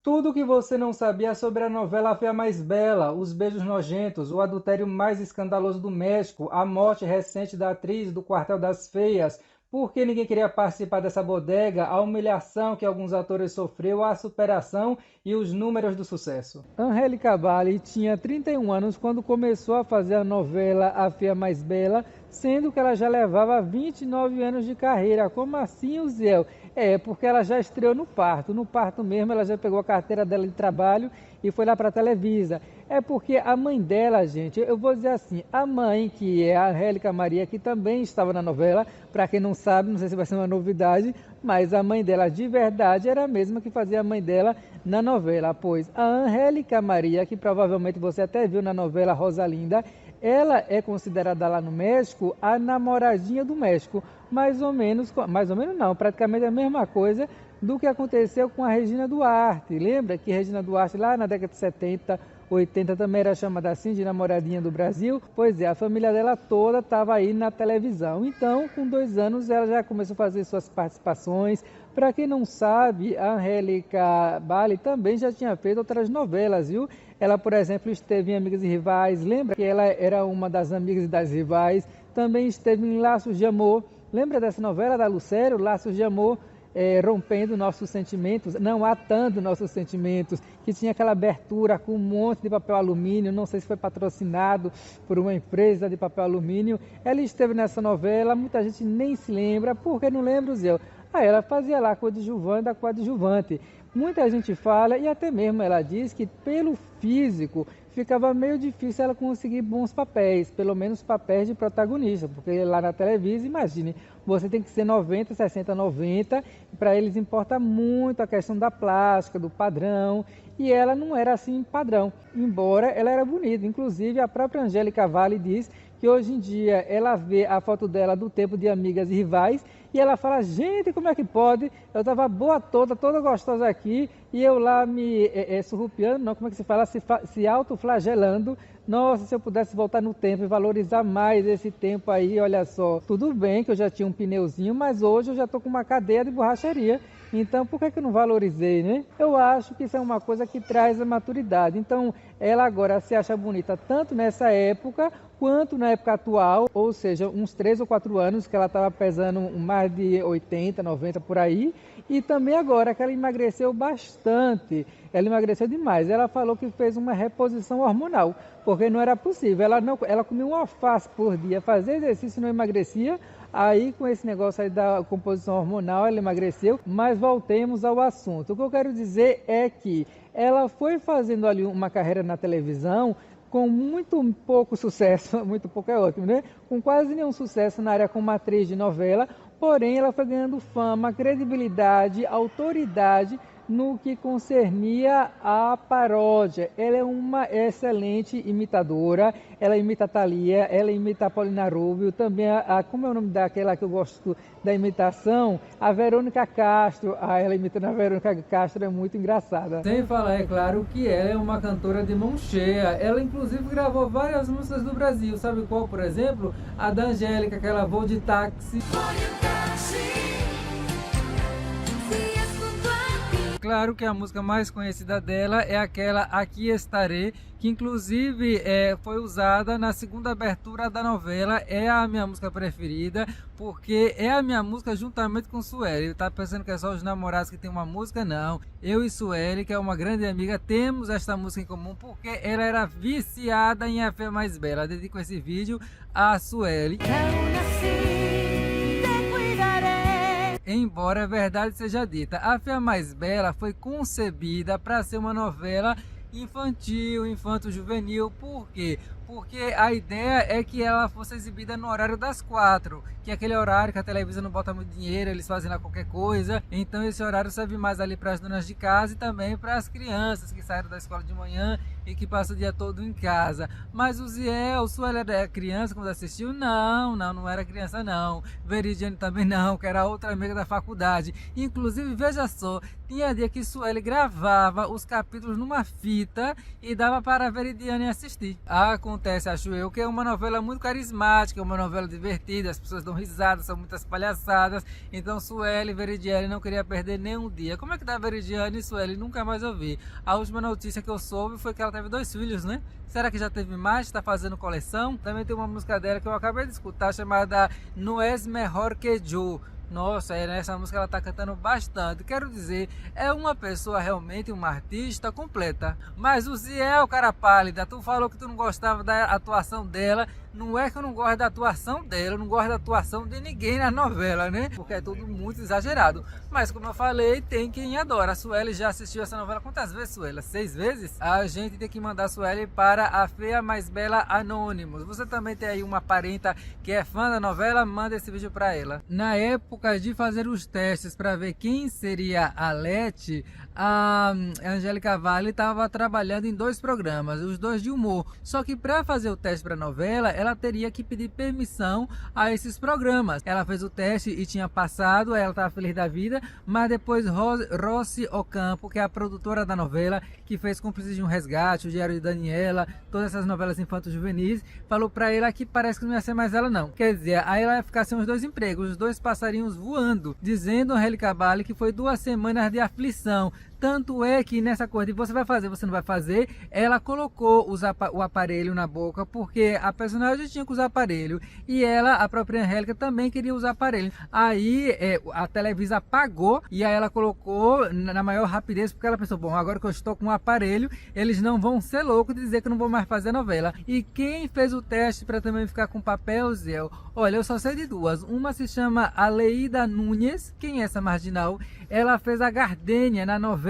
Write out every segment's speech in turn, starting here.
Tudo o que você não sabia sobre a novela A Fia Mais Bela, os beijos nojentos, o adultério mais escandaloso do México, a morte recente da atriz do Quartel das Feias, por que ninguém queria participar dessa bodega, a humilhação que alguns atores sofreu, a superação e os números do sucesso. Angélica Vale tinha 31 anos quando começou a fazer a novela A Fia Mais Bela, sendo que ela já levava 29 anos de carreira. Como assim, Uziel? Porque ela já estreou no parto. No parto mesmo, ela já pegou a carteira dela de trabalho e foi lá para a Televisa. É porque a mãe dela, gente, eu vou dizer assim, a mãe, que é a Angélica Maria, que também estava na novela, para quem não sabe, não sei se vai ser uma novidade, mas a mãe dela de verdade era a mesma que fazia a mãe dela na novela, pois a Angélica Maria, que provavelmente você até viu na novela Rosalinda, ela é considerada lá no México a namoradinha do México, mais ou menos não, praticamente a mesma coisa do que aconteceu com a Regina Duarte. Lembra que Regina Duarte lá na década de 70, 80 também era chamada assim de namoradinha do Brasil? Pois é, a família dela toda estava aí na televisão. Então, com 2 anos, ela já começou a fazer suas participações. Para quem não sabe, a Angélica Bali também já tinha feito outras novelas, viu? Ela, por exemplo, esteve em Amigas e Rivais. Lembra que ela era uma das amigas e das rivais? Também esteve em Laços de Amor. Lembra dessa novela da Lucério, Laços de Amor? Rompendo nossos sentimentos, não atando nossos sentimentos, que tinha aquela abertura com um monte de papel alumínio, não sei se foi patrocinado por uma empresa de papel alumínio. Ela esteve nessa novela, muita gente nem se lembra, por que não lembra, Zé? Ela fazia lá coadjuvante da coadjuvante. Muita gente fala, e até mesmo ela diz que pelo físico ficava meio difícil ela conseguir bons papéis, pelo menos papéis de protagonista, porque lá na televisão, imagine, você tem que ser 90, 60, 90, para eles importa muito a questão da plástica, do padrão, e ela não era assim padrão, embora ela era bonita. Inclusive a própria Angélica Vale diz que hoje em dia ela vê a foto dela do tempo de Amigas e Rivais e ela fala, gente, como é que pode? Eu estava boa toda gostosa aqui e eu lá me surrupiando, não, como é que se fala? Se autoflagelando. Nossa, se eu pudesse voltar no tempo e valorizar mais esse tempo aí, olha só. Tudo bem que eu já tinha um pneuzinho, mas hoje eu já estou com uma cadeia de borracharia. Então, por que eu não valorizei, né? Eu acho que isso é uma coisa que traz a maturidade. Então, ela agora se acha bonita tanto nessa época quanto na época atual, ou seja, uns 3 ou 4 anos que ela estava pesando mais de 80, 90 por aí, e também agora que ela emagreceu bastante, ela emagreceu demais. Ela falou que fez uma reposição hormonal, porque não era possível. Ela comia um alface por dia, fazia exercício e não emagrecia. Aí, com esse negócio aí da composição hormonal, ela emagreceu. Mas voltemos ao assunto. O que eu quero dizer é que ela foi fazendo ali uma carreira na televisão com muito pouco sucesso, muito pouco é ótimo, né? Com quase nenhum sucesso na área como atriz de novela, porém ela foi ganhando fama, credibilidade, autoridade no que concernia a paródia. Ela é uma excelente imitadora, ela imita a Thalia, ela imita a Paulina Rubio, também como é o nome daquela que eu gosto da imitação? A Verônica Castro. Ela imitando a Verônica Castro é muito engraçada. Sem falar, é claro, que ela é uma cantora de mão cheia. Ela inclusive gravou várias músicas do Brasil. Sabe qual, por exemplo? A da Angélica, aquela Voo de Táxi. Claro que a música mais conhecida dela é aquela Aqui Estarei, que inclusive foi usada na segunda abertura da novela. É a minha música preferida, porque é a minha música juntamente com Sueli. Ele tá pensando que é só os namorados que tem uma música? Não. Eu e Sueli, que é uma grande amiga, temos esta música em comum, porque ela era viciada em A Fé Mais Bela. Eu dedico esse vídeo a Sueli. Embora a verdade seja dita, A Fé Mais Bela foi concebida para ser uma novela infantil, infanto-juvenil. Por quê? Porque a ideia é que ela fosse exibida no horário das 4, que é aquele horário que a televisão não bota muito dinheiro, eles fazem lá qualquer coisa. Então esse horário serve mais ali para as donas de casa e também para as crianças que saíram da escola de manhã e que passa o dia todo em casa. Mas o Ziel, Sueli era criança quando assistiu? Não era criança não. Veridiane também não, que era outra amiga da faculdade. Inclusive, veja só, tinha dia que Sueli gravava os capítulos numa fita e dava para a Veridiane assistir. Acontece, acho eu, que é uma novela muito carismática, uma novela divertida, as pessoas dão risada, são muitas palhaçadas. Então Sueli e Veridiane não queria perder nenhum dia. Como é que tá Veridiane e Sueli? Nunca mais ouvi. A última notícia que eu soube foi que ela teve 2 filhos, né? Será que já teve mais? Está fazendo coleção? Também tem uma música dela que eu acabei de escutar, chamada No Es Mejor Que Yo. Nossa, nessa música ela tá cantando bastante. Quero dizer, é uma pessoa realmente, uma artista completa. Mas o Ziel, cara pálida, tu falou que tu não gostava da atuação dela. Não é que eu não gosto da atuação dela, eu não gosto da atuação de ninguém na novela, né? Porque é tudo muito exagerado. Mas como eu falei, tem quem adora. A Sueli já assistiu essa novela quantas vezes, Sueli? 6 vezes? A gente tem que mandar a Sueli para A Feia Mais Bela Anônimos. Você também tem aí uma parenta que é fã da novela? Manda esse vídeo para ela. Na época de fazer os testes para ver quem seria a Leti, a Angélica Valle estava trabalhando em 2 programas, os 2 de humor. Só que para fazer o teste para a novela, ela teria que pedir permissão a esses programas. Ela fez o teste e tinha passado, ela estava feliz da vida, mas depois Rossi Ocampo, que é a produtora da novela, que fez Cúmplices de um Resgate, O Diário de Daniela, todas essas novelas infanto-juvenis, falou para ela que parece que não ia ser mais ela não. Quer dizer, aí ela ia ficar sem os 2 empregos, os 2 passarinhos voando, dizendo a Angélica Valle que foi 2 semanas de aflição. Tanto é que nessa coisa de você vai fazer, você não vai fazer, ela colocou o aparelho na boca, porque a personagem tinha que usar aparelho e ela, a própria Angélica, também queria usar aparelho. Aí a Televisa apagou e aí ela colocou na maior rapidez, porque ela pensou, bom, agora que eu estou com um aparelho, eles não vão ser loucos de dizer que eu não vou mais fazer novela. E quem fez o teste para também ficar com papel, Zé? Olha, eu só sei de 2. Uma se chama Aleida Nunes, quem é essa marginal? Ela fez a Gardênia na novela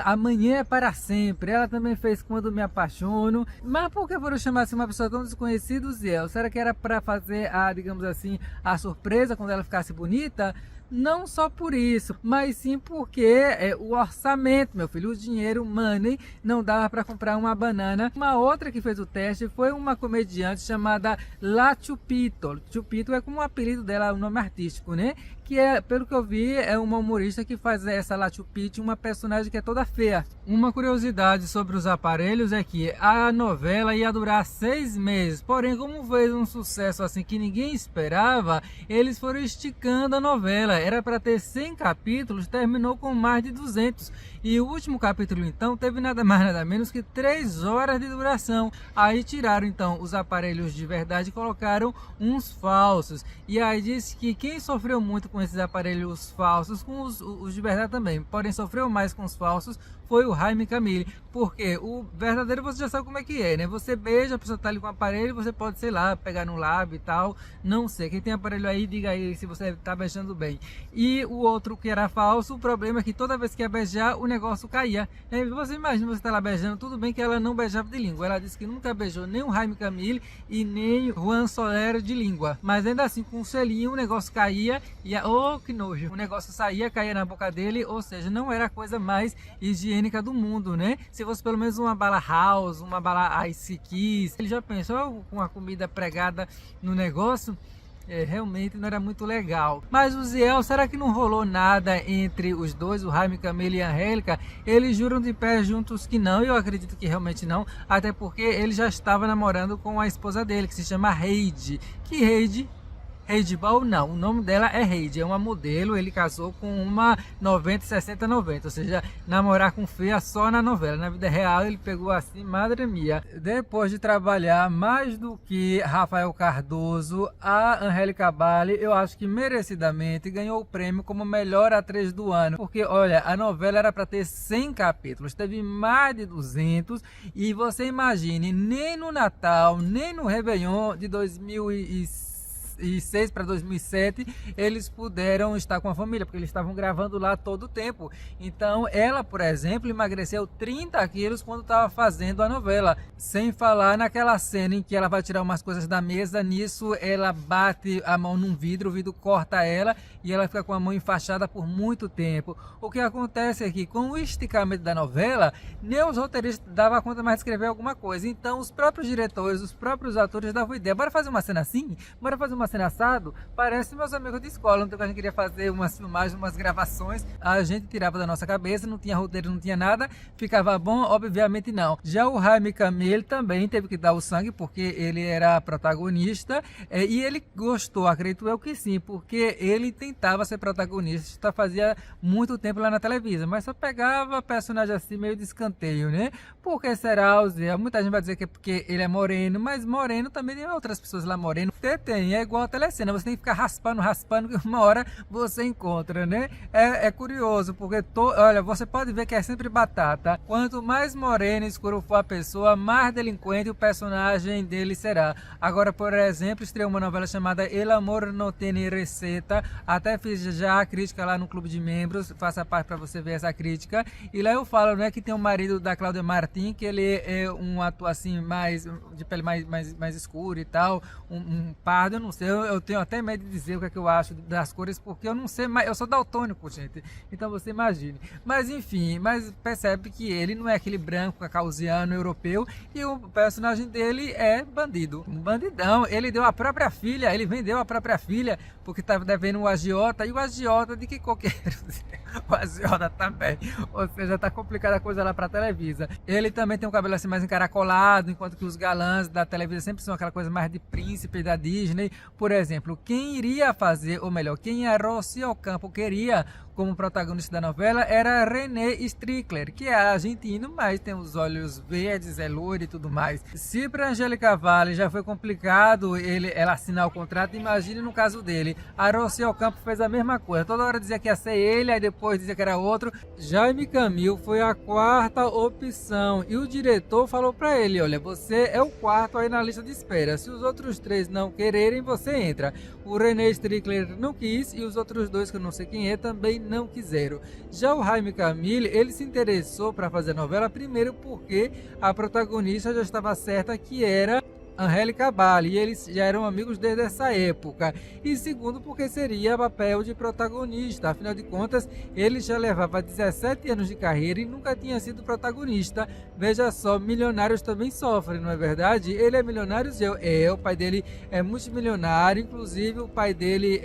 Amanhã é para Sempre. Ela também fez Quando Me Apaixono. Mas por que foram chamar assim uma pessoa tão desconhecida, Zé? Será que era para fazer digamos assim, a surpresa quando ela ficasse bonita? Não só por isso, mas sim porque o orçamento, meu filho, o dinheiro, money, não dava para comprar uma banana. Uma outra que fez o teste foi uma comediante chamada La Chupito. Chupito é como o apelido dela, o nome artístico, né? Que é, pelo que eu vi, é uma humorista que faz essa La Chupito, uma personagem que é toda feia. Uma curiosidade sobre os aparelhos é que a novela ia durar 6 meses, porém, como fez um sucesso assim que ninguém esperava, eles foram esticando a novela. Era para ter 100 capítulos, terminou com mais de 200. E o último capítulo, então, teve nada mais nada menos que 3 horas de duração. Aí tiraram, então, os aparelhos de verdade e colocaram uns falsos. E aí disse que quem sofreu muito com esses aparelhos falsos, com os de verdade também, porém sofreu mais com os falsos, foi o Jaime Camille. Porque o verdadeiro você já sabe como é que é, né? Você beija, a pessoa tá ali com o aparelho, você pode, sei lá, pegar no lábio e tal. Não sei, quem tem aparelho aí, diga aí se você tá beijando bem. E o outro que era falso, o problema é que toda vez que ia beijar, o negócio caía. E você imagina, você tá lá beijando, tudo bem que ela não beijava de língua. Ela disse que nunca beijou nem o Jaime Camille e nem o Juan Soler de língua. Mas ainda assim, com um selinho, o negócio caía e, oh, que nojo. O negócio saía, caía na boca dele, ou seja, não era a coisa mais higiênica do mundo, né? Se fosse pelo menos uma bala house, uma bala ice kiss, ele já pensou com a comida pregada no negócio? Realmente não era muito legal. Mas o Ziel, será que não rolou nada entre os 2, o Jaime Camille e a Angélica? Eles juram de pé juntos que não, e eu acredito que realmente não, até porque ele já estava namorando com a esposa dele, que se chama Heidi. Que Heidi? Heidi Ball, não, o nome dela é Heidi, é uma modelo, ele casou com uma 90, 60, 90, ou seja, namorar com feia só na novela. Na vida real ele pegou assim, madre mia. Depois de trabalhar mais do que Rafael Cardoso, a Angélica Valle, eu acho que merecidamente ganhou o prêmio como melhor atriz do ano, porque olha, a novela era para ter 100 capítulos, teve mais de 200, e você imagine, nem no Natal, nem no Réveillon de 2006, 2006 para 2007, eles puderam estar com a família, porque eles estavam gravando lá todo o tempo. Então ela, por exemplo, emagreceu 30 quilos quando estava fazendo a novela. Sem falar naquela cena em que ela vai tirar umas coisas da mesa, nisso ela bate a mão num vidro, o vidro corta ela e ela fica com a mão enfaixada por muito tempo. O que acontece é que com o esticamento da novela, nem os roteiristas davam conta mais de escrever alguma coisa. Então os próprios diretores, os próprios atores davam ideia. Bora fazer uma cena assim? Bora fazer uma cena assado? Parece meus amigos de escola, então a gente queria fazer umas filmagens, umas gravações, a gente tirava da nossa cabeça, não tinha roteiro, não tinha nada, ficava bom? Obviamente não. Já o Jaime Camil também teve que dar o sangue, porque ele era protagonista, e ele gostou, acredito eu que sim, porque ele tentava ser protagonista, fazia muito tempo lá na televisão, mas só pegava personagem assim meio de escanteio, né? Por que será, Zé? Muita gente vai dizer que é porque ele é moreno, mas moreno também tem outras pessoas lá moreno. Tem, é igual a telecena, você tem que ficar raspando, que uma hora você encontra, né? É curioso, porque olha, você pode ver que é sempre batata. Quanto mais moreno e escuro for a pessoa, mais delinquente o personagem dele será. Agora, por exemplo, estreou uma novela chamada El Amor No Tiene Receta. Até fiz já a crítica lá no Clube de Membros, faça parte para você ver essa crítica. E lá eu falo, né, que tem o marido da Cláudia Martim, que ele é um ator assim, mais de pele mais escura e tal, um pardo, eu não sei, eu tenho até medo de dizer o que é que eu acho das cores, porque eu não sei, mas eu sou daltônico, gente, então você imagine. Mas enfim, mas percebe que ele não é aquele branco caucasiano europeu, e o personagem dele é bandido, um bandidão. Ele deu a própria filha, ele vendeu a própria filha, porque estava devendo o agiota, e o agiota de que qualquer o agiota também, ou seja, tá complicada a coisa lá pra Televisa. Ele também tem um cabelo assim mais encaracolado, enquanto que os galãs da Televisa sempre são aquela coisa mais de príncipe da Disney. Por exemplo, quem iria fazer, ou melhor, quem a Rossi Ocampo queria como protagonista da novela era René Strickler, que é argentino, mas tem os olhos verdes, é loiro e tudo mais. Se para Angélica Valle já foi complicado ela assinar o contrato, imagine no caso dele. A Rossi Ocampo fez a mesma coisa, toda hora dizia que ia ser ele, aí depois dizia que era outro. Jaime Camil foi a quarta opção e o diretor falou para ele: olha, você é o quarto aí na lista de espera, se os outros três não quererem, você entra. O René Strickler não quis e os outros dois, que eu não sei quem é, também não quiseram. Já o Jaime Camil, ele se interessou para fazer a novela, primeiro porque a protagonista já estava certa, que era Angélica Valle, e eles já eram amigos desde essa época, e segundo porque seria papel de protagonista, afinal de contas ele já levava 17 anos de carreira e nunca tinha sido protagonista. Veja só, milionários também sofrem, não é verdade? Ele é milionário, o pai dele é multimilionário, inclusive o pai dele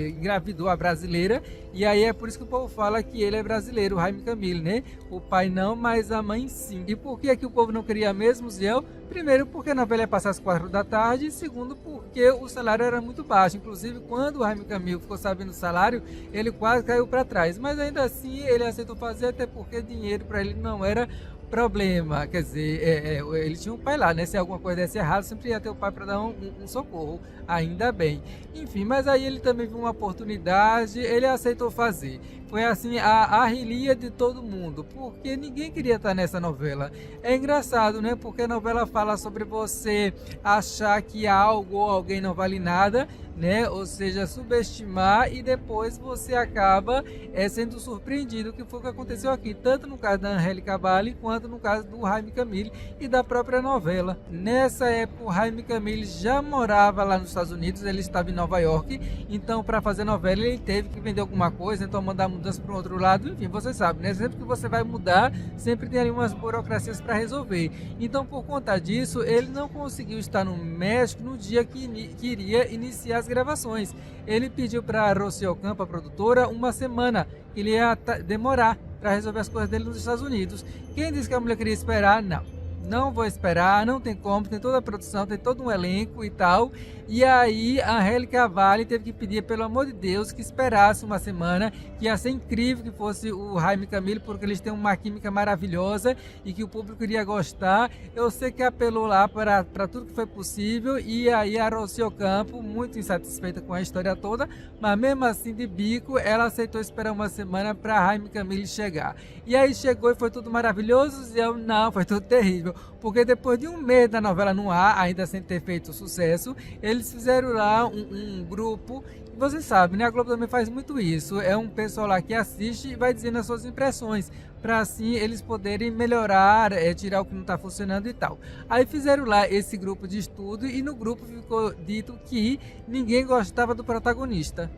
engravidou a brasileira, e aí é por isso que o povo fala que ele é brasileiro, o Jaime Camil, né? O pai não, mas a mãe sim. E por que é que o povo não queria mesmo, Ziel? Primeiro porque a novela ia passar às 4 da tarde, e segundo porque o salário era muito baixo. Inclusive, quando o Jaime Camil ficou sabendo do salário, ele quase caiu para trás. Mas ainda assim, ele aceitou fazer, até porque dinheiro para ele não era problema. Quer dizer, ele tinha um pai lá, né? Se alguma coisa desse errado, sempre ia ter o pai para dar um socorro, ainda bem. Enfim, mas aí ele também viu uma oportunidade, ele aceitou fazer. Foi assim a relia de todo mundo, porque ninguém queria estar nessa novela. É engraçado, né? Porque a novela fala sobre você achar que algo ou alguém não vale nada, né? Ou seja, subestimar, e depois você acaba sendo surpreendido, que foi o que aconteceu aqui, tanto no caso da Angélica Valle quanto no caso do Jaime Camil e da própria novela. Nessa época o Jaime Camil já morava lá nos Estados Unidos, ele estava em Nova York, então para fazer novela ele teve que vender alguma coisa, então mandar mudança para o outro lado. Enfim, você sabe, né? Sempre que você vai mudar, sempre tem ali umas burocracias para resolver. Então, por conta disso, ele não conseguiu estar no México no dia que iria iniciar as gravações. Ele pediu para a Rossi Ocampo, a produtora, uma semana, que ele ia demorar para resolver as coisas dele nos Estados Unidos. Quem disse que a mulher queria esperar? Não vou esperar, não tem como, tem toda a produção, tem todo um elenco e tal. E aí a Angélica Valle teve que pedir, pelo amor de Deus, que esperasse uma semana, que ia ser incrível que fosse o Jaime Camil, porque eles têm uma química maravilhosa e que o público iria gostar. Eu sei que apelou lá para tudo que foi possível, e aí a Rossi Ocampo, muito insatisfeita com a história toda, mas mesmo assim de bico, ela aceitou esperar uma semana para Jaime Camil chegar. E aí chegou e foi tudo maravilhoso, e eu não, foi tudo terrível. porque depois de um mês da novela no ar, ainda sem ter feito sucesso, eles fizeram lá um grupo. Você sabe, né? A Globo também faz muito isso. É um pessoal lá que assiste e vai dizendo as suas impressões, para assim eles poderem melhorar, tirar o que não está funcionando e tal. Aí fizeram lá esse grupo de estudo e no grupo ficou dito que ninguém gostava do protagonista.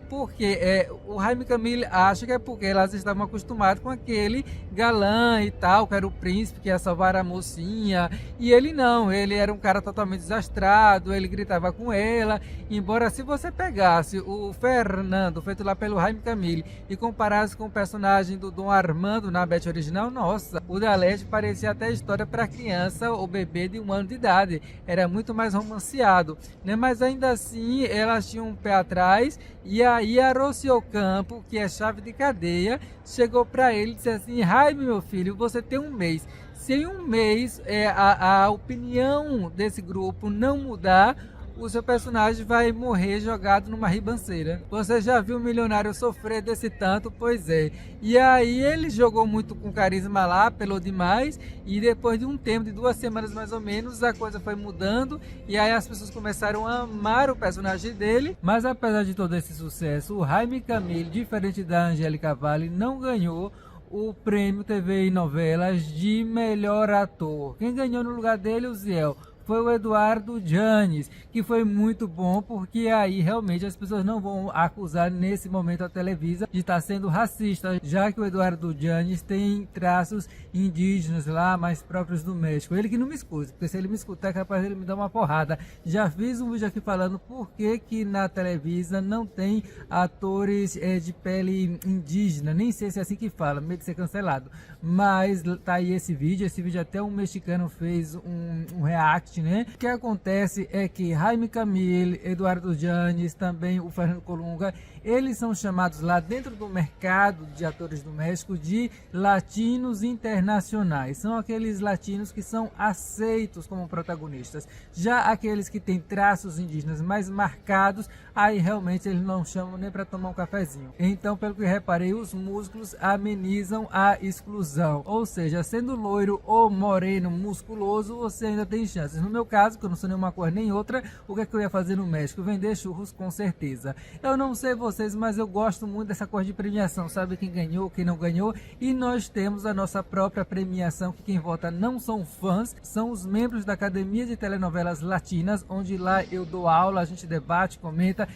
Porque o Jaime Camil acha que é porque elas estavam acostumadas com aquele galã e tal, que era o príncipe que ia salvar a mocinha, e ele não, ele era um cara totalmente desastrado, ele gritava com ela, embora se você pegasse o Fernando, feito lá pelo Jaime Camil, e comparasse com o personagem do Dom Armando na Beth original, nossa, o da Leste parecia até história para criança ou bebê de 1 ano de idade, era muito mais romanceado, né? Mas ainda assim, elas tinham um pé atrás. E aí a Rossi Ocampo, que é chave de cadeia, chegou para ele e disse assim: Jaime, meu filho, você tem um mês. Se em um mês a opinião desse grupo não mudar, o seu personagem vai morrer jogado numa ribanceira. Você já viu o milionário sofrer desse tanto? Pois é. E aí ele jogou muito com carisma lá, apelou demais, e depois de um tempo, de 2 semanas mais ou menos, a coisa foi mudando, e aí as pessoas começaram a amar o personagem dele. Mas apesar de todo esse sucesso, o Jaime Camil, diferente da Angélica Valle, não ganhou o prêmio TV e novelas de melhor ator. Quem ganhou no lugar dele, o Ziel, foi o Eduardo Janes, que foi muito bom, porque aí realmente as pessoas não vão acusar nesse momento a Televisa de estar sendo racista, já que o Eduardo Janes tem traços indígenas lá, mais próprios do México. Ele que não me escuta, porque se ele me escutar é capaz de ele me dar uma porrada. Já fiz um vídeo aqui falando por que na Televisa não tem atores de pele indígena, nem sei se é assim que fala, medo de ser cancelado. Mas tá aí esse vídeo até um mexicano fez um react, né? O que acontece é que Jaime Camil, Eduardo Janes, também o Fernando Colunga, eles são chamados lá dentro do mercado de atores do México de latinos internacionais. São aqueles latinos que são aceitos como protagonistas. Já aqueles que têm traços indígenas mais marcados, aí realmente eles não chamam nem para tomar um cafezinho. Então, pelo que reparei, os músculos amenizam a exclusão. Ou seja, sendo loiro ou moreno musculoso, você ainda tem chances. No meu caso, que eu não sou nenhuma cor nem outra, o que é que eu ia fazer no México? Vender churros, com certeza. Eu não sei vocês, mas eu gosto muito dessa cor de premiação. Sabe quem ganhou, quem não ganhou? E nós temos a nossa própria premiação, que quem vota não são fãs, são os membros da Academia de Telenovelas Latinas, onde lá eu dou aula, a gente debate, comenta.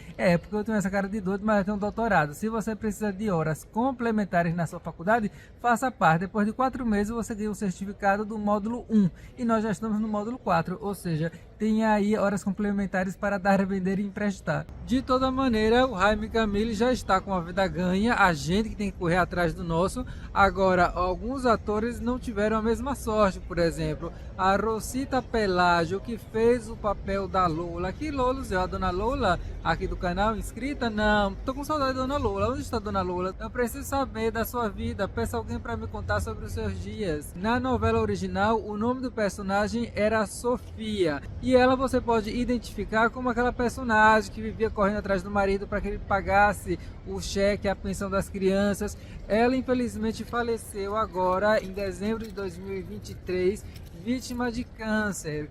Porque eu tenho essa cara de doido, mas eu tenho um doutorado. Se você precisa de horas complementares na sua faculdade, faça parte. Depois de 4 meses você ganha o certificado do módulo 1 e nós já estamos no módulo 4, ou seja, tem aí horas complementares para dar, vender e emprestar. De toda maneira, o Jaime Camil já está com a vida ganha, a gente que tem que correr atrás do nosso. Agora, alguns atores não tiveram a mesma sorte, por exemplo, a Rosita Pelágio, que fez o papel da Lola. Que Lola, a dona Lola, aqui do canal, inscrita? Não, tô com saudade da dona Lola. Onde está a dona Lola? Eu preciso saber da sua vida, peça alguém para me contar sobre os seus dias. Na novela original, o nome do personagem era Sofia, e ela você pode identificar como aquela personagem que vivia correndo atrás do marido para que ele pagasse o cheque, a pensão das crianças. Ela infelizmente faleceu agora em dezembro de 2023, vítima de câncer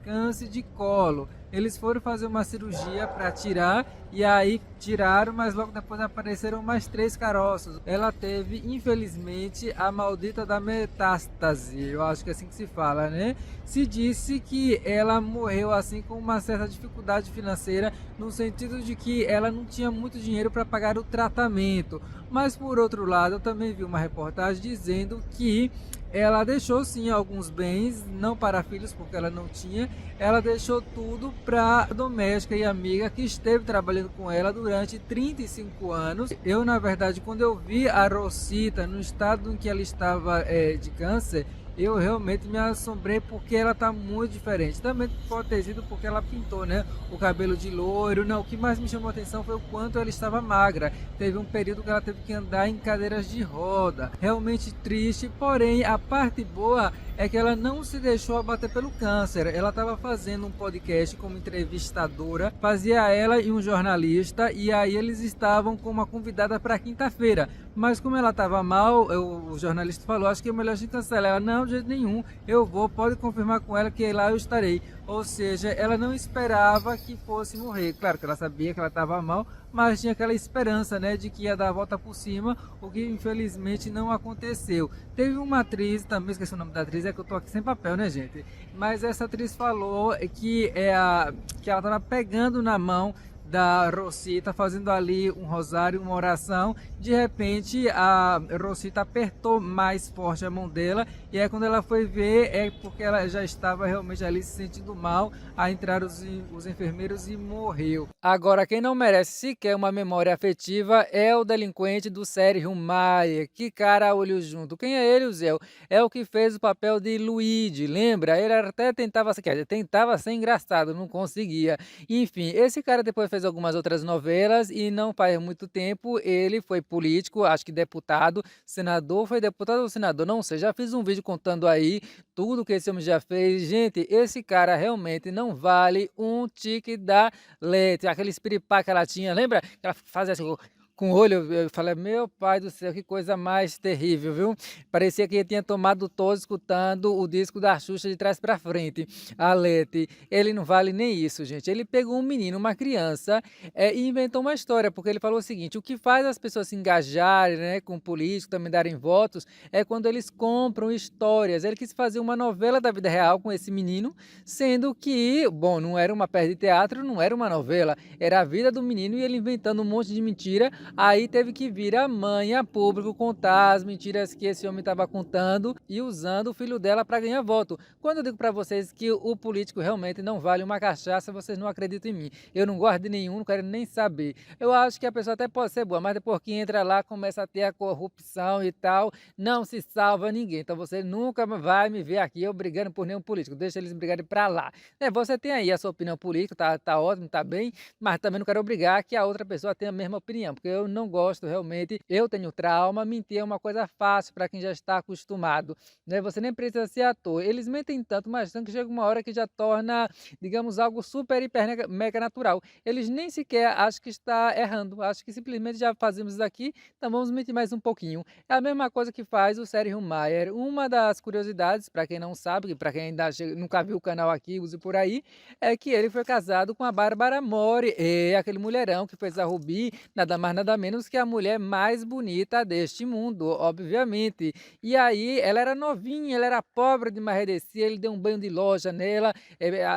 de colo. Eles foram fazer uma cirurgia para tirar, e aí tiraram, mas logo depois apareceram mais 3 caroços. Ela teve, infelizmente, a maldita da metástase, eu acho que é assim que se fala, né? Se disse que ela morreu assim com uma certa dificuldade financeira, no sentido de que ela não tinha muito dinheiro para pagar o tratamento. Mas por outro lado, eu também vi uma reportagem dizendo que ela deixou sim alguns bens, não para filhos, porque ela não tinha. Ela deixou tudo para a doméstica e amiga que esteve trabalhando com ela durante 35 anos. Eu, na verdade, quando eu vi a Rosita no estado em que ela estava de câncer, eu realmente me assombrei, porque ela tá muito diferente. Também pode ter sido porque ela pintou, né, o cabelo de loiro. Não, o que mais me chamou a atenção foi o quanto ela estava magra. Teve um período que ela teve que andar em cadeiras de roda. Realmente triste, porém a parte boa é que ela não se deixou abater pelo câncer. Ela estava fazendo um podcast como entrevistadora, fazia ela e um jornalista, e aí eles estavam com uma convidada para quinta-feira. Mas como ela estava mal, o jornalista falou, acho que é melhor a gente cancelar. Ela, não, de jeito nenhum, eu vou, pode confirmar com ela que lá eu estarei. Ou seja, ela não esperava que fosse morrer. Claro que ela sabia que ela estava mal, mas tinha aquela esperança, né, de que ia dar a volta por cima, o que infelizmente não aconteceu. Teve uma atriz, também esqueci o nome da atriz, é que eu tô aqui sem papel, né, gente? Mas essa atriz falou que ela estava pegando na mão da Rosita, fazendo ali um rosário, uma oração. De repente, a Rosita apertou mais forte a mão dela, e aí quando ela foi ver, é porque ela já estava realmente ali se sentindo mal, aí entraram os enfermeiros e morreu. Agora, quem não merece sequer uma memória afetiva é o delinquente do Sérgio Maia. Que cara olho junto. Quem é ele, o Zé? É o que fez o papel de Luigi, lembra? Ele até tentava, quer dizer, tentava ser engraçado, não conseguia. Enfim, esse cara depois fez algumas outras novelas e não faz muito tempo ele foi político, acho que deputado, senador, foi deputado ou senador, não sei, já fiz um vídeo contando aí tudo que esse homem já fez. Gente, esse cara realmente não vale um tique da leite, aquele espiripá que ela tinha, lembra? Que ela fazia assim, com o olho, eu falei, meu pai do céu, que coisa mais terrível, viu? Parecia que ele tinha tomado tosse escutando o disco da Xuxa de trás para frente. A Lete, ele não vale nem isso, gente. Ele pegou um menino, uma criança, e inventou uma história, porque ele falou o seguinte: o que faz as pessoas se engajarem, né, com políticos, também darem votos, é quando eles compram histórias. Ele quis fazer uma novela da vida real com esse menino, sendo que, bom, não era uma peça de teatro, não era uma novela, era a vida do menino e ele inventando um monte de mentira. Aí teve que vir a mãe a público contar as mentiras que esse homem estava contando e usando o filho dela para ganhar voto. Quando eu digo para vocês que o político realmente não vale uma cachaça, vocês não acreditam em mim. Eu não gosto de nenhum, não quero nem saber. Eu acho que a pessoa até pode ser boa, mas depois que entra lá, começa a ter a corrupção e tal, não se salva ninguém. Então você nunca vai me ver aqui eu brigando por nenhum político. Deixa eles brigarem para lá. Você tem aí a sua opinião política, tá ótimo, tá bem, mas também não quero obrigar que a outra pessoa tenha a mesma opinião, porque eu não gosto realmente, eu tenho trauma, mentir é uma coisa fácil para quem já está acostumado, né? Você nem precisa ser ator. Eles mentem tanto, mas tanto que chega uma hora que já torna, digamos, algo super, hiper, mega natural. Eles nem sequer acham que está errando, acham que simplesmente já fazemos isso aqui, então vamos mentir mais um pouquinho. É a mesma coisa que faz o Sérgio Mayer. Uma das curiosidades, para quem não sabe, para quem ainda nunca viu o canal aqui, use por aí, é que ele foi casado com a Bárbara Mori, aquele mulherão que fez a Rubi, nada mais nada menos que a mulher mais bonita deste mundo, obviamente. E aí, ela era novinha, ela era pobre de Marredecia, ele deu um banho de loja nela,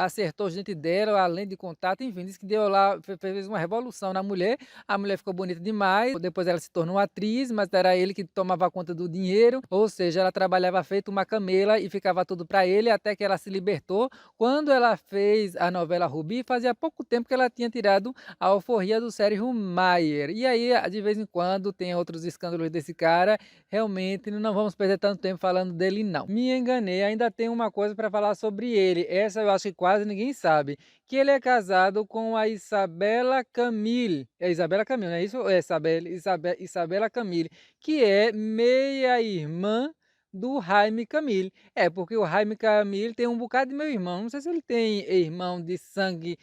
acertou gente dela, além de contato, enfim, disse que deu lá, fez uma revolução na mulher, a mulher ficou bonita demais, depois ela se tornou atriz, mas era ele que tomava conta do dinheiro, ou seja, ela trabalhava feito uma camela e ficava tudo para ele, até que ela se libertou. Quando ela fez a novela Rubi, fazia pouco tempo que ela tinha tirado a alforria do Sérgio Mayer. E aí, de vez em quando, tem outros escândalos desse cara. Realmente, não vamos perder tanto tempo falando dele, não. Me enganei, ainda tem uma coisa para falar sobre ele. Essa eu acho que quase ninguém sabe. Que ele é casado com a Isabela Camille. É Isabela Camille, não é isso? É Isabela Camille, que é meia-irmã do Jaime Camille. É, porque o Jaime Camille tem um bocado de meu irmão. Não sei se ele tem irmão de sangue,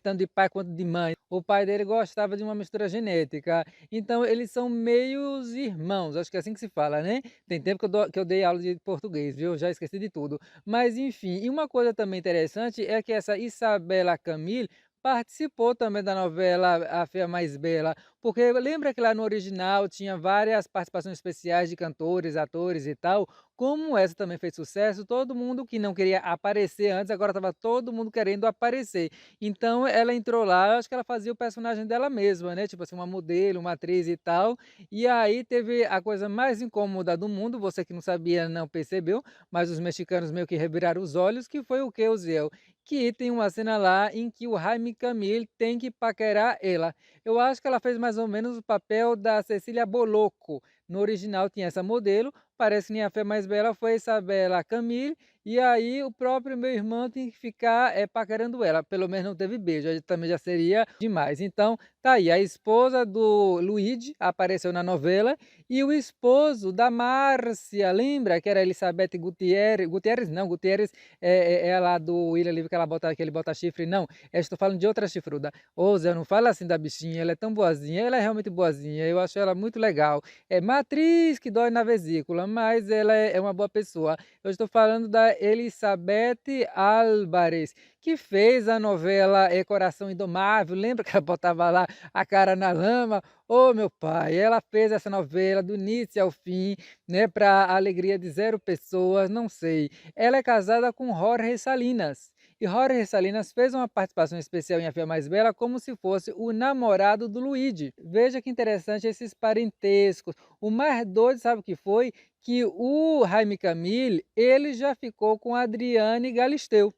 tanto de pai quanto de mãe. O pai dele gostava de uma mistura genética. Então, eles são meios irmãos. Acho que é assim que se fala, né? Tem tempo que eu dei aula de português, viu? Já esqueci de tudo. Mas, enfim, e uma coisa também interessante é que essa Isabela Camille participou também da novela A Fia Mais Bela, porque lembra que lá no original tinha várias participações especiais de cantores, atores e tal. Como essa também fez sucesso, todo mundo que não queria aparecer antes, agora estava todo mundo querendo aparecer. Então ela entrou lá, eu acho que ela fazia o personagem dela mesma, né? Tipo assim, uma modelo, uma atriz e tal. E aí teve a coisa mais incômoda do mundo, você que não sabia não percebeu, mas os mexicanos meio que reviraram os olhos, que foi o que, Uziel? Que tem uma cena lá em que o Jaime Camille tem que paquerar ela. Eu acho que ela fez mais ou menos o papel da Cecília Bolocco. No original tinha essa modelo, parece que nem A Fé Mais Bela foi Isabela Camille, e aí o próprio meu irmão tem que ficar paquerando ela, pelo menos não teve beijo, aí também já seria demais. Então, tá aí, a esposa do Luigi apareceu na novela, e o esposo da Márcia, lembra que era Elizabeth Gutierrez, Gutierrez não, Gutierrez é lá do William Livre que ele bota chifre, não, eu estou falando de outra chifruda. Ô Zé, não fala assim da bichinha, ela é tão boazinha, ela é realmente boazinha, eu acho ela muito legal. É matriz que dói na vesícula, mas ela é uma boa pessoa. Eu estou falando da Elizabeth Álvares, que fez a novela Coração Indomável. Lembra que ela botava lá a cara na lama? Ô meu pai, ela fez essa novela do início ao fim, né, para a alegria de zero pessoas, não sei. Ela é casada com Jorge Salinas. E Jorge Salinas fez uma participação especial em A Fia Mais Bela como se fosse o namorado do Luigi. Veja que interessante esses parentescos. O mais doido, sabe o que foi? Que o Jaime Camille, ele já ficou com a Adriane Galisteu.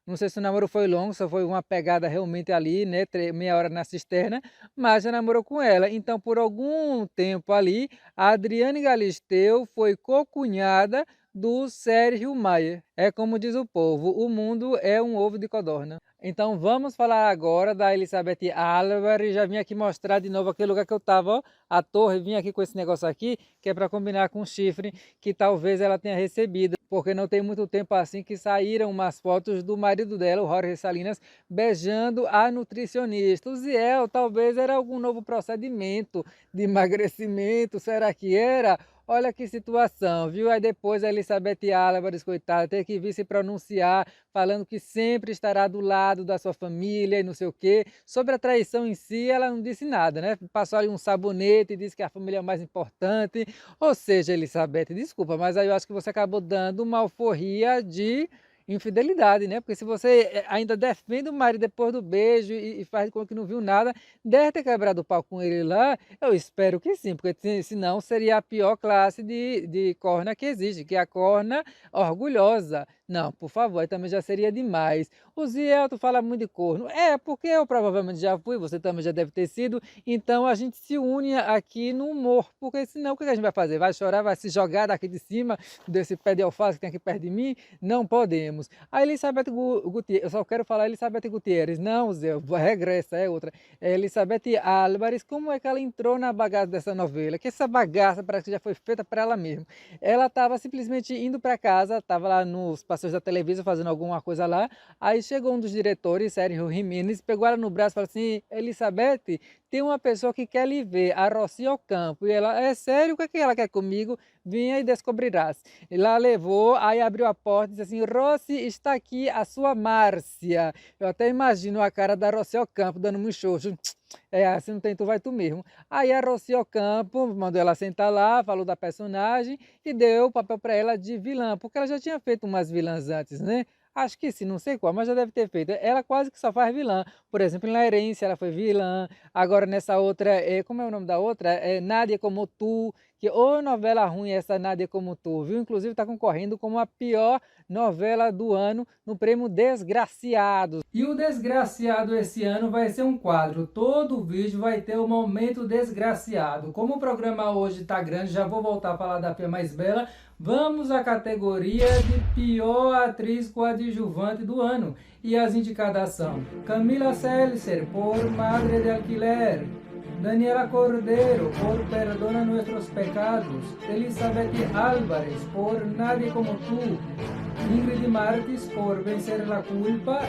Não sei se o namoro foi longo, só foi uma pegada realmente ali, né? Meia hora na cisterna, mas já namorou com ela. Então, por algum tempo ali, a Adriane Galisteu foi cocunhada do Sérgio Maia. É como diz o povo, o mundo é um ovo de codorna. Então vamos falar agora da Elizabeth Álvares. Já vim aqui mostrar de novo aquele lugar que eu estava, a torre. Vim aqui com esse negócio aqui, que é para combinar com o chifre que talvez ela tenha recebido, porque não tem muito tempo assim que saíram umas fotos do marido dela, o Jorge Salinas, beijando a nutricionista. O Ziel talvez era algum novo procedimento de emagrecimento, será que era? Olha que situação, viu? Aí depois a Elizabeth Álvares, coitada, teve que vir se pronunciar, falando que sempre estará do lado da sua família e não sei o quê. Sobre a traição em si, ela não disse nada, né? Passou ali um sabonete e disse que a família é mais importante. Ou seja, Elizabeth, desculpa, mas aí eu acho que você acabou dando uma alforria de infidelidade, né? Porque se você ainda defende o marido depois do beijo e faz de conta que não viu nada, deve ter quebrado o pau com ele lá. Eu espero que sim, porque senão seria a pior classe de corna que existe, que é a corna orgulhosa. Não, por favor, aí também já seria demais. O Ziel, tu fala muito de corno. É, porque eu provavelmente já fui, você também já deve ter sido. Então a gente se une aqui no humor, porque senão o que a gente vai fazer? Vai chorar, vai se jogar daqui de cima, desse pé de alface que tem aqui perto de mim? Não podemos. A Elizabeth Gutierrez, eu só quero falar Elizabeth Gutierrez. Não, Zé, regressa, é outra. É Elizabeth Álvares, como é que ela entrou na bagaça dessa novela? Que essa bagaça parece que já foi feita para ela mesma. Ela estava simplesmente indo para casa, estava lá nos passeios da televisão fazendo alguma coisa lá, aí chegou um dos diretores, Sérgio Jimenez, pegou ela no braço e falou assim: Elizabeth, tem uma pessoa que quer lhe ver, a Roci Ocampo. E ela, é sério, o que é que ela quer comigo? Vinha e descobrirás. E lá levou, aí abriu a porta e disse assim: Roci, está aqui a sua Márcia. Eu até imagino a cara da Roci Ocampo dando um xoxo. É, assim não tem tu, vai tu mesmo. Aí a Roci Ocampo mandou ela sentar lá, falou da personagem e deu o papel para ela de vilã, porque ela já tinha feito umas vilãs antes, né? Acho que sim, não sei qual, mas já deve ter feito. Ela quase que só faz vilã. Por exemplo, na Herência ela foi vilã. Agora nessa outra, como é o nome da outra? É Nádia Como Tu. Que ô novela ruim essa Nádia Como Tu, viu? Inclusive está concorrendo como a pior novela do ano no prêmio Desgraciados. E o Desgraciado esse ano vai ser um quadro. Todo vídeo vai ter o momento desgraciado. Como o programa hoje está grande, já vou voltar a falar da Fia Mais Bela. Vamos à categoria de pior atriz coadjuvante do ano. E as indicadas são Camila Seltzer por Madre de Alquiler, Daniela Cordeiro por Perdona Nuestros Pecados, Elizabeth Álvares por Nadie Como Tú, Ingrid Martins por Vencer la Culpa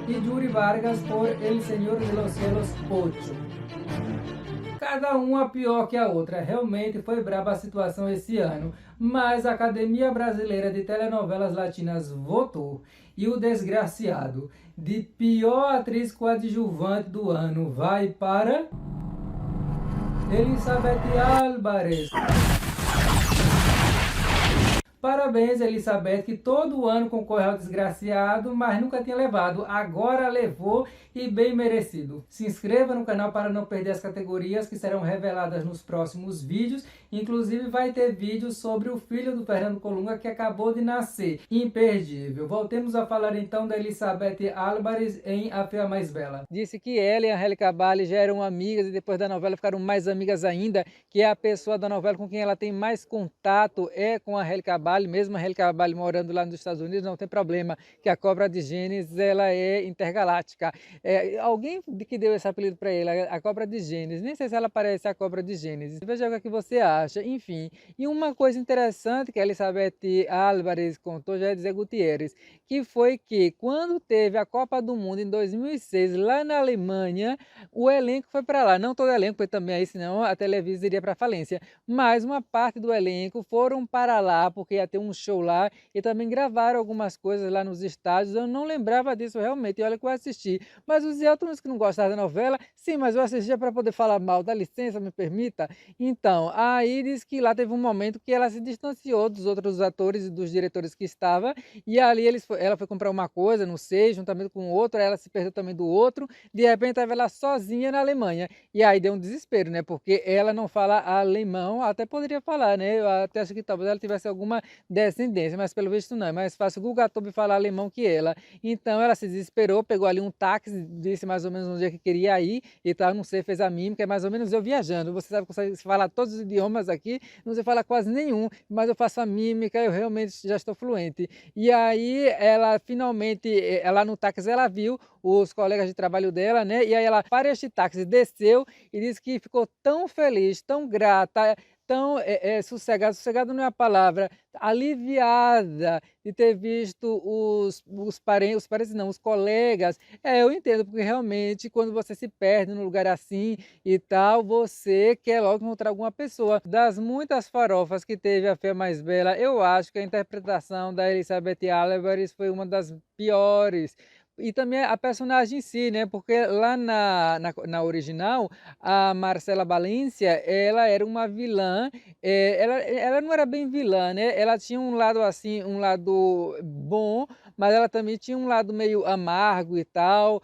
e Yuri Vargas por El Señor de los Cielos 8. Cada uma pior que a outra. Realmente foi braba a situação esse ano. Mas a Academia Brasileira de Telenovelas Latinas votou. E o Desgraciado de pior atriz coadjuvante do ano vai para Elizabeth Álvares. Parabéns, Elizabeth, que todo ano concorre ao Desgraciado, mas nunca tinha levado. Agora levou e bem merecido. Se inscreva no canal para não perder as categorias que serão reveladas nos próximos vídeos. Inclusive vai ter vídeo sobre o filho do Fernando Colunga que acabou de nascer. Imperdível. Voltemos a falar então da Elizabeth Álvares em A Fea Mais Bela. Disse que ela e a Angélica Bali já eram amigas e depois da novela ficaram mais amigas ainda, que é a pessoa da novela com quem ela tem mais contato é com a Angélica Bali, mesmo a Angélica Bali morando lá nos Estados Unidos, não tem problema, que a cobra de Gênesis ela é intergaláctica. Alguém que deu esse apelido para ela, a cobra de Gênesis, nem sei se ela parece a cobra de Gênesis. Veja o que você acha, enfim. E uma coisa interessante que a Elizabeth Álvares contou, já é dizer Gutierrez, que foi que quando teve a Copa do Mundo em 2006, lá na Alemanha, o elenco foi para lá. Não todo elenco, porque também aí senão a Televisa iria para falência, mas uma parte do elenco foram para lá, porque ia ter um show lá, e também gravaram algumas coisas lá nos estádios. Eu não lembrava disso realmente, e olha que eu assisti. Mas os outros que não gostaram da novela, sim, mas eu assistia para poder falar mal, dá licença, me permita. Então, aí diz que lá teve um momento que ela se distanciou dos outros atores e dos diretores que estavam, e ali ela foi comprar uma coisa, não sei, juntamente com outro, aí ela se perdeu também do outro, de repente estava ela sozinha na Alemanha, e aí deu um desespero, né, porque ela não fala alemão, até poderia falar, né, eu até acho que talvez ela tivesse alguma descendência, mas pelo visto não, é mais fácil o Guga Tobi falar alemão que ela. Então ela se desesperou, pegou ali um táxi, disse mais ou menos onde é que queria ir e tal, não sei, fez a mímica, é mais ou menos eu viajando. Você sabe que você fala todos os idiomas aqui, não sei falar quase nenhum, mas eu faço a mímica, eu realmente já estou fluente. E aí ela finalmente, ela no táxi, ela viu os colegas de trabalho dela, né? E aí ela para este táxi, desceu e disse que ficou tão feliz, tão grata, tão sossegada não é a palavra, aliviada de ter visto os parentes não, os colegas. Eu entendo, porque realmente quando você se perde num lugar assim e tal, você quer logo encontrar alguma pessoa. Das muitas farofas que teve a Fé Mais Bela, eu acho que a interpretação da Elizabeth Álvares foi uma das piores. E também a personagem em si, né? Porque lá na original, a Marcela Valência, ela era uma vilã, ela não era bem vilã, né? Ela tinha um lado assim, um lado bom, mas ela também tinha um lado meio amargo e tal.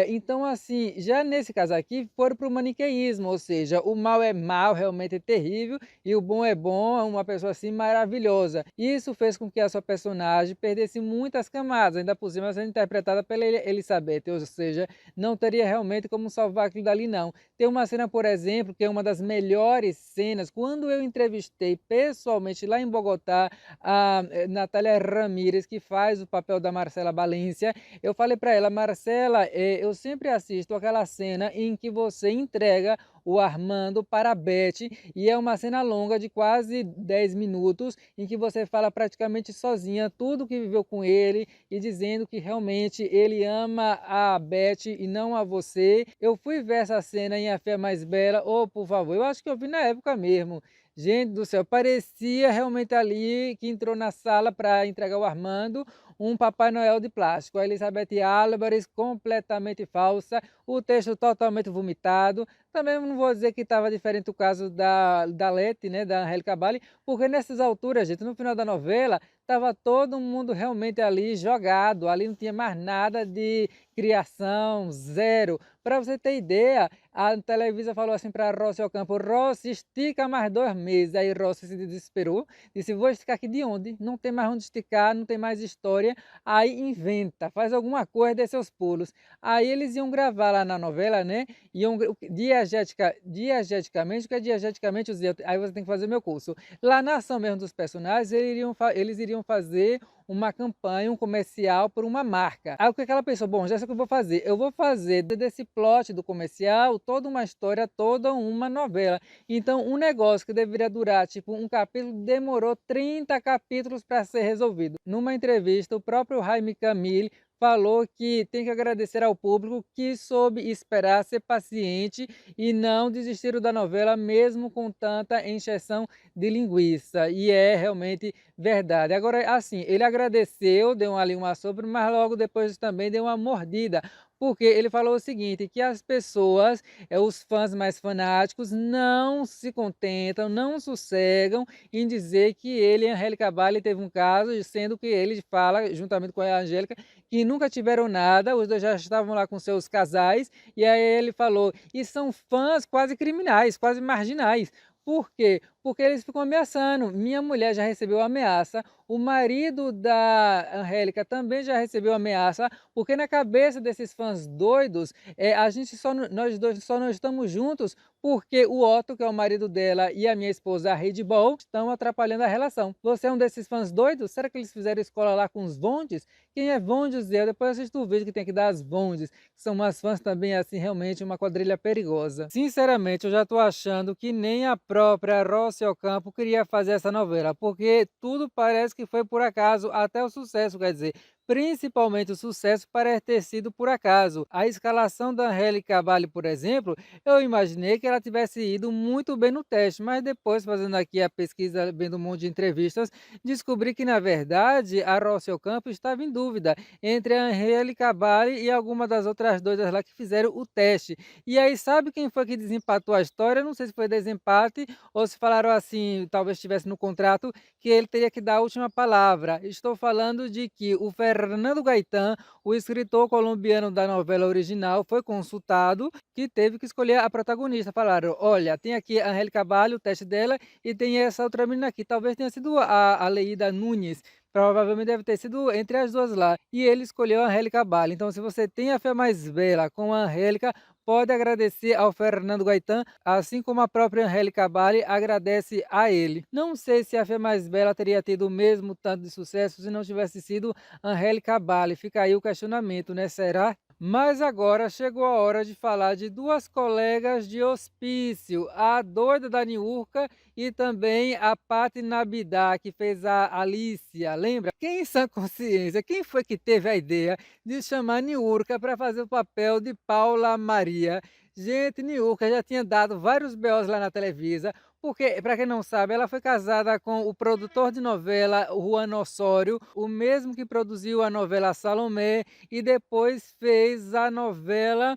Então, assim, já nesse caso aqui, foram para o maniqueísmo, ou seja, o mal é mal, realmente é terrível, e o bom é bom, é uma pessoa assim maravilhosa. Isso fez com que a sua personagem perdesse muitas camadas, ainda por cima sendo interpretada pela Elizabeth, ou seja, não teria realmente como salvar aquilo dali não. Tem uma cena, por exemplo, que é uma das melhores cenas, quando eu entrevistei pessoalmente lá em Bogotá a Natália Ramírez, que faz o papel da Marcela Valência, eu falei para ela, Marcela, eu sempre assisto aquela cena em que você entrega o Armando para a Beth, e é uma cena longa de quase 10 minutos, em que você fala praticamente sozinha tudo que viveu com ele e dizendo que realmente ele ama a Beth e não a você. Eu fui ver essa cena em A Fé Mais Bela, oh, por favor, eu acho que eu vi na época mesmo. Gente do céu, parecia realmente ali que entrou na sala para entregar o Armando um Papai Noel de plástico. A Elizabeth Álvares completamente falsa, o texto totalmente vomitado. Também não vou dizer que estava diferente o caso da Leti, né, da Angélica Bali, porque nessas alturas, gente, no final da novela, estava todo mundo realmente ali jogado, ali não tinha mais nada de criação, zero. Para você ter ideia, a Televisa falou assim para Rossi Ocampo, Rossi, estica mais 2 meses. Aí Rossi se desesperou, disse, vou esticar aqui de onde? Não tem mais onde esticar, não tem mais história. Aí inventa, faz alguma coisa, dê seus pulos. Aí eles iam gravar lá na novela, né? Iam diegeticamente, o que é diegeticamente? Aí você tem que fazer meu curso. Lá na ação mesmo dos personagens, eles iriam fazer uma campanha, um comercial por uma marca. Aí o que ela pensou? Bom, já sei o que eu vou fazer. Eu vou fazer desse plot do comercial toda uma história, toda uma novela. Então, um negócio que deveria durar tipo um capítulo, demorou 30 capítulos para ser resolvido. Numa entrevista, o próprio Jaime Camil falou que tem que agradecer ao público que soube esperar, ser paciente e não desistir da novela mesmo com tanta encheção de linguiça. E é realmente verdade. Agora, assim, ele agradeceu, deu ali uma sopa, mas logo depois também deu uma mordida. Porque ele falou o seguinte, que as pessoas, os fãs mais fanáticos, não se contentam, não sossegam em dizer que ele e a Angélica Bali teve um caso, sendo que ele fala, juntamente com a Angélica, que nunca tiveram nada, os dois já estavam lá com seus casais, e aí ele falou, e são fãs quase criminais, quase marginais. Por quê? Porque eles ficam ameaçando. Minha mulher já recebeu ameaça, o marido da Angélica também já recebeu ameaça, porque na cabeça desses fãs doidos, a gente só, nós dois só não estamos juntos porque o Otto, que é o marido dela, e a minha esposa, a Rede Ball, estão atrapalhando a relação. Você é um desses fãs doidos? Será que eles fizeram escola lá com os Vondes? Quem é Vondes? Eu depois assisto o vídeo que tem que dar as Vondes, que são umas fãs também, assim, realmente uma quadrilha perigosa. Sinceramente, eu já tô achando que nem a própria Rossi Ocampo queria fazer essa novela, porque tudo parece que foi por acaso, até o sucesso, quer dizer, principalmente o sucesso parece ter sido por acaso. A escalação da Angélica Bali, por exemplo, eu imaginei que ela tivesse ido muito bem no teste, mas depois, fazendo aqui a pesquisa, vendo um monte de entrevistas, descobri que, na verdade, a Rossi Ocampo estava em dúvida entre a Angélica Bali e alguma das outras doidas lá que fizeram o teste. E aí, sabe quem foi que desempatou a história? Não sei se foi desempate ou se falaram assim, talvez estivesse no contrato, que ele teria que dar a última palavra. Estou falando de que o Fernando Gaitán, o escritor colombiano da novela original, foi consultado, que teve que escolher a protagonista. Falaram: olha, tem aqui a Angélica Bali, o teste dela, e tem essa outra menina aqui. Talvez tenha sido a Leída Nunes. Provavelmente deve ter sido entre as duas lá. E ele escolheu a Angélica Bali. Então, se você tem a fé mais bela com a Angélica, pode agradecer ao Fernando Gaitán, assim como a própria Angélica Bali agradece a ele. Não sei se a Fé Mais Bela teria tido o mesmo tanto de sucesso se não tivesse sido Angélica Bali. Fica aí o questionamento, né? Será? Mas agora chegou a hora de falar de duas colegas de hospício, a doida da Niurka e também a Patti Nabidá, que fez a Alicia, lembra? Quem em sã consciência, quem foi que teve a ideia de chamar a Niurka para fazer o papel de Paula Maria? Gente, Niurka já tinha dado vários BOs lá na Televisa, porque, para quem não sabe, ela foi casada com o produtor de novela Juan Osório, o mesmo que produziu a novela Salomé e depois fez a novela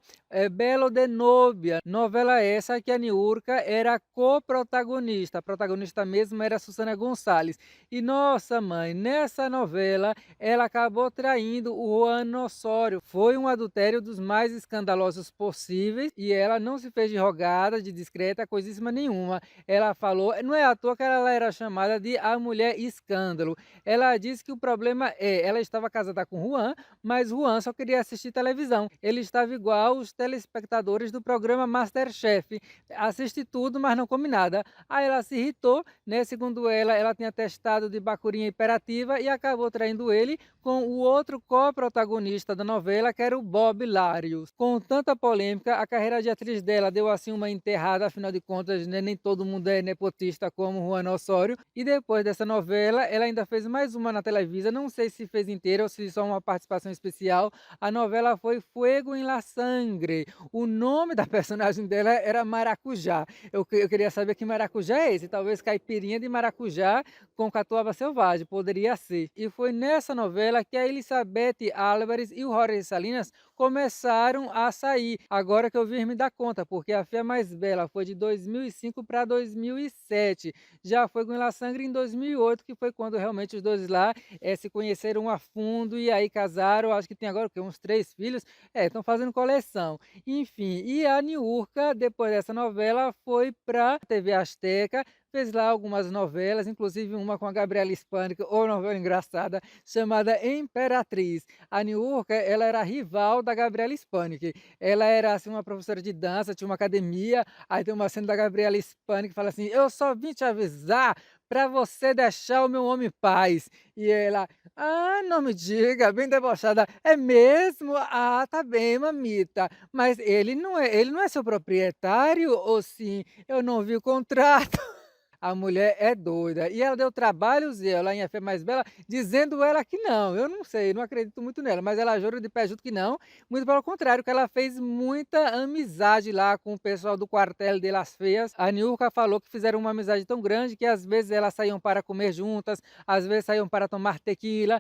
Belo de Núbia. Novela essa que a Niurka era co-protagonista. A protagonista mesmo era Susana Gonçalves. E nossa mãe, nessa novela ela acabou traindo o Juan Osório. Foi um adultério dos mais escandalosos possíveis e ela não se fez de rogada, de discreta, coisíssima nenhuma. Ela falou, não é à toa que ela era chamada de a mulher escândalo. Ela disse que o problema ela estava casada com Juan, mas Juan só queria assistir televisão. Ele estava igual os telespectadores do programa MasterChef. Assiste tudo, mas não come nada. Aí ela se irritou, né? Segundo ela, ela tinha testado de bacurinha hiperativa e acabou traindo ele com o outro co-protagonista da novela, que era o Bob Larios. Com tanta polêmica, a carreira de atriz dela deu assim uma enterrada, afinal de contas, né, nem todo mundo é nepotista como Juan Osório. E depois dessa novela, ela ainda fez mais uma na Televisa, não sei se fez inteira ou se só uma participação especial. A novela foi Fuego em la Sangre. O nome da personagem dela era Maracujá. Eu queria saber que maracujá é esse, talvez caipirinha de maracujá com catuaba selvagem, poderia ser. E foi nessa novela que a Elizabeth Álvares e o Jorge Salinas começaram a sair. Agora que eu vim me dar conta, porque a Fé Mais Bela foi de 2005 para 2007. Já foi com La Sangre em 2008, que foi quando realmente os dois lá se conheceram a fundo e aí casaram. Acho que tem agora o quê? Uns 3 filhos. Estão fazendo coleção. Enfim, e a Niurka, depois dessa novela, foi para TV Azteca, fez lá algumas novelas, inclusive uma com a Gabriela Hispânica, ou novela engraçada, chamada Imperatriz. A Niurka, ela era rival da Gabriela Hispânica. Ela era assim, uma professora de dança, tinha uma academia, aí tem uma cena da Gabriela Hispânica que fala assim, eu só vim te avisar para você deixar o meu homem em paz. E ela, ah, não me diga, bem debochada, é mesmo? Ah, tá bem, mamita, mas ele não é seu proprietário ou sim? Eu não vi o contrato. A mulher é doida. E ela deu trabalho, Zé, lá em A Fé Mais Bela, dizendo ela que não. Eu não sei, não acredito muito nela, mas ela jura de pé junto que não. Muito pelo contrário, que ela fez muita amizade lá com o pessoal do quartel de Las Feias. A Niurka falou que fizeram uma amizade tão grande que às vezes elas saíam para comer juntas, às vezes saíam para tomar tequila,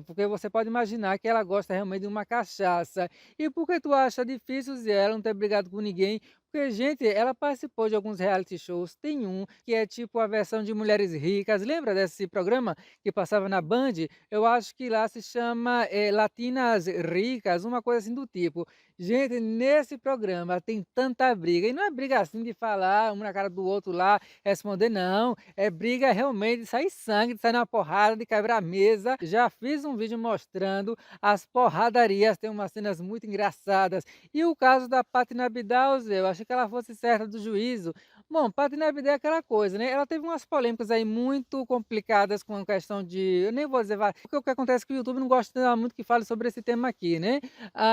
porque você pode imaginar que ela gosta realmente de uma cachaça. E por que tu acha difícil, Zé, ela não ter brigado com ninguém? Porque, gente, ela participou de alguns reality shows. Tem um que é tipo a versão de Mulheres Ricas. Lembra desse programa que passava na Band? Eu acho que lá se chama Latinas Ricas, uma coisa assim do tipo. Gente, nesse programa tem tanta briga. E não é briga assim de falar um na cara do outro lá, responder, não. É briga realmente de sair sangue, de sair na porrada, de quebrar a mesa. Já fiz um vídeo mostrando as porradarias. Tem umas cenas muito engraçadas. E o caso da Pátina Bidal, Zé, eu achei que ela fosse certa do juízo. Bom, Pátina Bidal é aquela coisa, né? Ela teve umas polêmicas aí muito complicadas com a questão de. Eu nem vou dizer, porque o que acontece é que o YouTube não gosta muito que fale sobre esse tema aqui, né?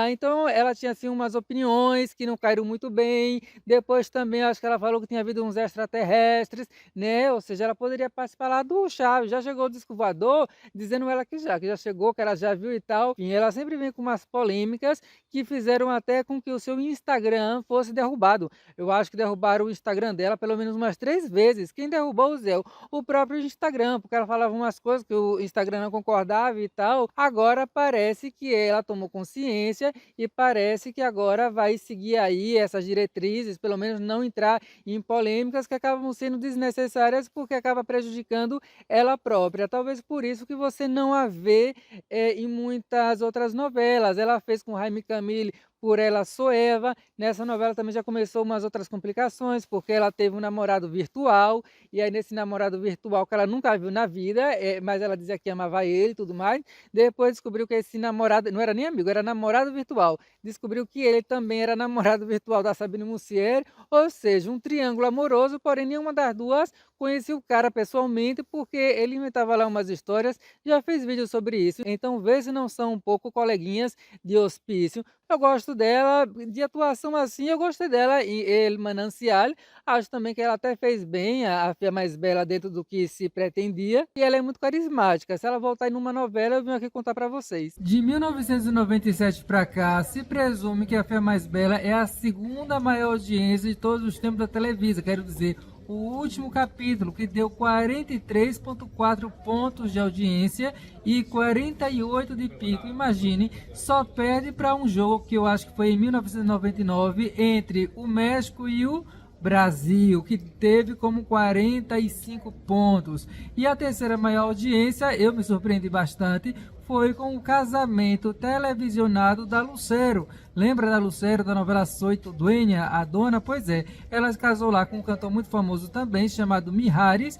Então ela tinha assim umas opiniões que não caíram muito bem. Depois também acho que ela falou que tinha havido uns extraterrestres, né? Ou seja, ela poderia participar lá do Chaves. Já chegou o disco voador, dizendo ela que já chegou, que ela já viu e tal. Enfim, ela sempre vem com umas polêmicas que fizeram até com que o seu Instagram fosse derrubado. Eu acho que derrubaram o Instagram dela pelo menos umas 3 vezes. Quem derrubou o Zé? O próprio Instagram, porque ela falava umas coisas que o Instagram não concordava e tal. Agora parece que ela tomou consciência e parece que agora vai seguir aí essas diretrizes, pelo menos não entrar em polêmicas que acabam sendo desnecessárias porque acaba prejudicando ela própria. Talvez por isso que você não a vê em muitas outras novelas. Ela fez com Jaime Camil Por Ela Sou Eva. Nessa novela também já começou umas outras complicações, porque ela teve um namorado virtual, e aí nesse namorado virtual que ela nunca viu na vida, mas ela dizia que amava ele e tudo mais, depois descobriu que esse namorado, não era nem amigo, era namorado virtual, descobriu que ele também era namorado virtual da Sabine Musier, ou seja, um triângulo amoroso, porém nenhuma das duas conhecia o cara pessoalmente, porque ele inventava lá umas histórias, já fez vídeo sobre isso, então vê se não são um pouco coleguinhas de hospício. Eu gosto dela, de atuação assim, eu gostei dela em El Manancial. Acho também que ela até fez bem, a Fia Mais Bela dentro do que se pretendia. E ela é muito carismática. Se ela voltar em uma novela, eu venho aqui contar pra vocês. De 1997 pra cá, se presume que a Fia Mais Bela é a segunda maior audiência de todos os tempos da Televisa. Quero dizer, o último capítulo, que deu 43,4 pontos de audiência e 48 de pico. Imagine, só perde para um jogo que eu acho que foi em 1999 entre o México e o Brasil, que teve como 45 pontos. E a terceira maior audiência, eu me surpreendi bastante, foi com o casamento televisionado da Lucero. Lembra da Lucero, da novela Soy Tu Dueña, a dona? Pois é, ela se casou lá com um cantor muito famoso também, chamado Mijares,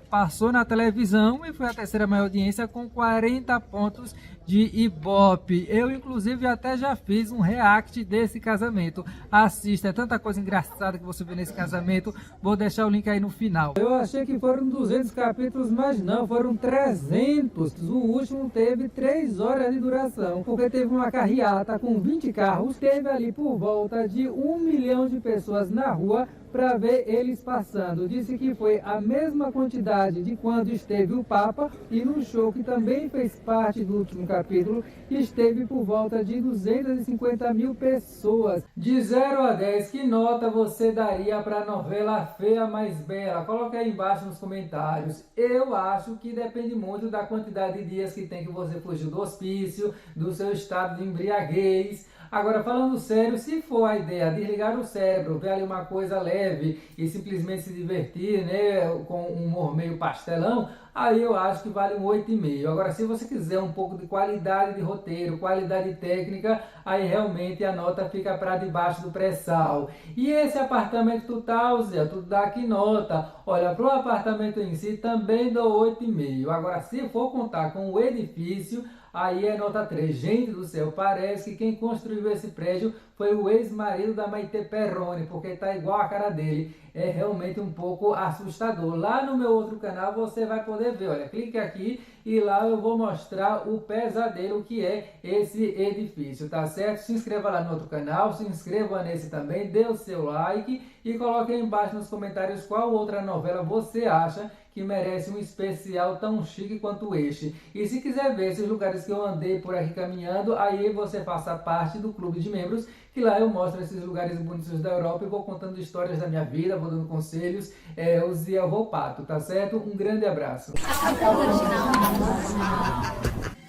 passou na televisão e foi a terceira maior audiência com 40 pontos de Ibope. Eu, inclusive, até já fiz um react desse casamento. Assista, é tanta coisa engraçada que você vê nesse casamento. Vou deixar o link aí no final. Eu achei que foram 200 capítulos, mas não, foram 300. O último teve 3 horas de duração, porque teve uma carreata com 20 carros, teve ali por volta de 1 milhão de pessoas na rua para ver eles passando. Disse que foi a mesma quantidade de quando esteve o Papa, e no show que também fez parte do último capítulo, esteve por volta de 250 mil pessoas. De 0 a 10, que nota você daria para a novela Fea Mais Bela? Coloque aí embaixo nos comentários. Eu acho que depende muito da quantidade de dias que tem que você fugir do hospício, do seu estado de embriaguez. Agora, falando sério, se for a ideia de desligar o cérebro, ver ali uma coisa leve e simplesmente se divertir, né, com um humor meio pastelão, aí eu acho que vale um 8,5. Agora, se você quiser um pouco de qualidade de roteiro, qualidade técnica, aí realmente a nota fica para debaixo do pré-sal. E esse apartamento total, Zé, tu dá que nota? Olha, para o apartamento em si também dou 8,5. Agora, se for contar com o edifício, aí é nota 3. Gente do céu, parece que quem construiu esse prédio foi o ex-marido da Maite Perrone, porque está igual a cara dele. É realmente um pouco assustador. Lá no meu outro canal você vai poder ver, olha, clique aqui e lá eu vou mostrar o pesadelo que é esse edifício, tá certo? Se inscreva lá no outro canal, se inscreva nesse também, dê o seu like e coloque aí embaixo nos comentários qual outra novela você acha que merece um especial tão chique quanto este. E se quiser ver esses lugares que eu andei por aqui caminhando, aí você faça parte do clube de membros, que lá eu mostro esses lugares bonitos da Europa e vou contando histórias da minha vida, vou dando conselhos, eu vou pato, tá certo? Um grande abraço.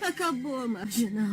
Acabou, Marginal.